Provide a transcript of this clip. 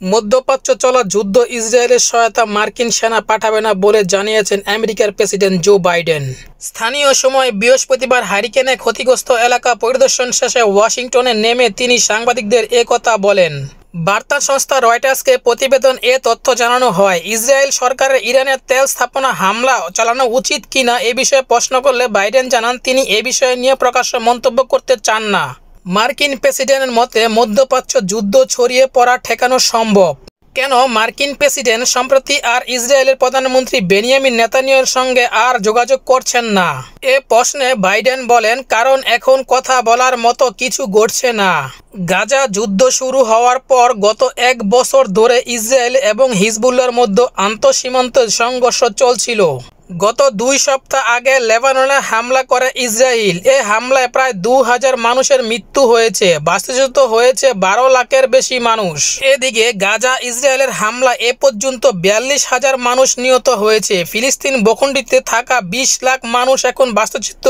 মধ্যপ্রাচ্য চলা যুদ্ধ ইসরায়েলের সহায়তা মার্কিন সেনা পাঠাবে না বলে জানিয়েছেন আমেরিকার প্রেসিডেন্ট জো বাইডেন। স্থানীয় সময় বৃহস্পতিবার হারিকেনে ক্ষতিগ্রস্ত এলাকা পরিদর্শন শেষে ওয়াশিংটনে নেমে তিনি সাংবাদিকদের একথা বলেন। বার্তা সংস্থা রয়টার্সকে প্রতিবেদন এ তথ্য জানানো হয়। ইসরায়েল সরকারের ইরানের তেল স্থাপনা হামলা চালানো উচিত কিনা এ বিষয়ে প্রশ্ন করলে বাইডেন জানান তিনি এ বিষয়ে নিয়ে প্রকাশ্য মন্তব্য করতে চান না। মার্কিন প্রেসিডেন্টের মতে মধ্যপ্রাচ্য যুদ্ধ ছড়িয়ে পড়া ঠেকানো সম্ভব। কেন মার্কিন প্রেসিডেন্ট সম্প্রতি আর ইসরায়েলের প্রধানমন্ত্রী বেনিয়ামিন নেতানিয়াহুর সঙ্গে আর যোগাযোগ করছেন না? এ প্রশ্নে বাইডেন বলেন, কারণ এখন কথা বলার মতো কিছু ঘটছে না। গাজা যুদ্ধ শুরু হওয়ার পর গত 1 বছর ধরে ইসরায়েল এবং হিজবুল্লাহর মধ্যে আন্তঃসীমান্ত সংঘর্ষ চলছিল। গত 2 সপ্তাহ আগে লেবাননে হামলা করে ইসরায়েল। এ হামলায় প্রায় 2000 মানুষের মৃত্যু হয়েছে, বাস্তুচ্যুত হয়েছে 12 লাখের বেশি মানুষ। এদিকে গাজা ইসরায়েলের হামলা এ পর্যন্ত 42,000 মানুষ নিহত হয়েছে। ফিলিস্তিন ভূখণ্ডে থাকা 20 লাখ মানুষ এখন বাস্তুচ্যুত।